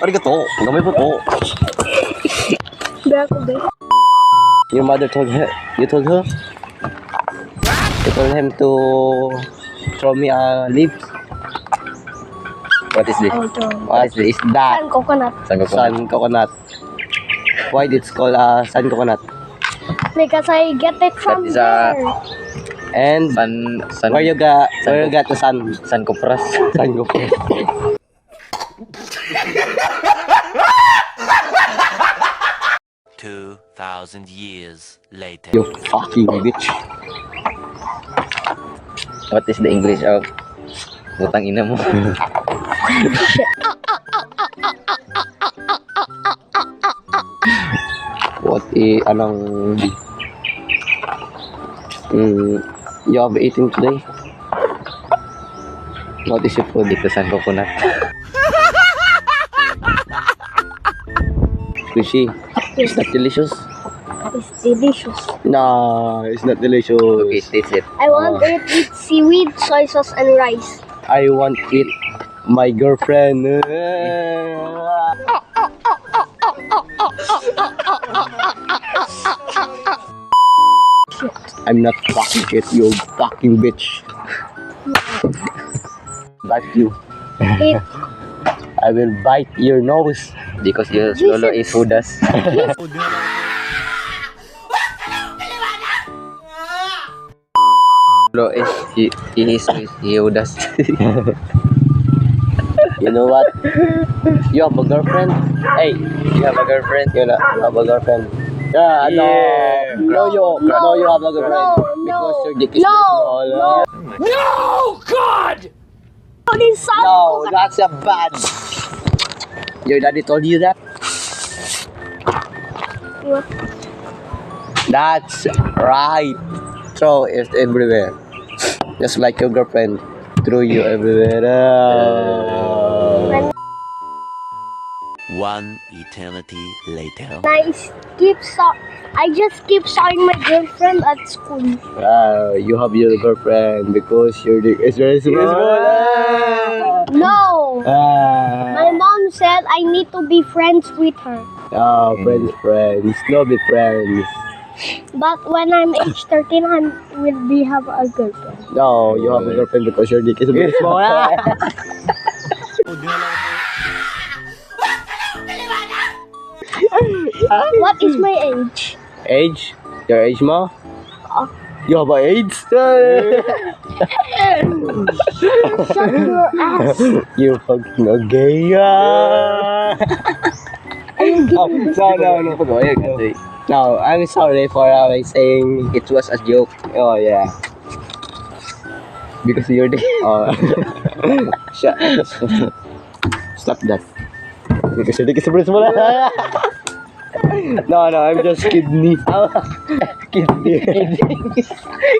Arigato. Gamay po to. Gago ba? Your mother told her. You told her? You told him to throw me a leaf. What is this? What is that? Saan coconut? Sun coconut. Why it's called sun coconut? Because I get it from That is a- there. And San where you got the sun? San Copras. Sun coconut. 2,000 years later. You fucking bitch. What is the English of putang ina mo? What anong you have eaten today? What is your food? Dito San Coconut. Sushi. Is that delicious? It's delicious. No, it's not delicious. Okay, taste it. I want it with seaweed, soy sauce, and rice. I want it. My girlfriend. I'm not fucking shit, you fucking bitch. Bite you. It, I will bite your nose. Because your lolo is Judas. Lolo is he is Judas. You know what? You have a girlfriend? Hey, You have a girlfriend? you have a girlfriend. Yeah, Yeah. no, you have a girlfriend. Because your dick is very small. this sun No, coconut. that's a bad. Your daddy told you that? What? That's right. Throw it everywhere. Just like your girlfriend threw you everywhere. One eternity later. I just keep showing my girlfriend at school. You have your girlfriend because your dick is very small. No, my mom said I need to be friends with her. Friends. No be friends. But when I'm age 13, I will have a girlfriend. No, you have a girlfriend because your dick is very small. What is my age? Age? Your age mo? You have a AIDS? Shut your ass. You fucking a gay. No. No, I'm sorry for saying It was a joke. oh yeah. Because you're the Stop that. Because you're the small. No, I'm just kidding. Kidding.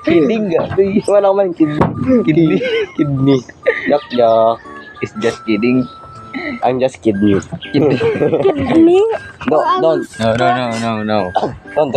Kidding ka? Wala man kidding. Kidney. Yuck. It's just kidding. I'm just kidding you. Kidding me? No, don't. No. Don't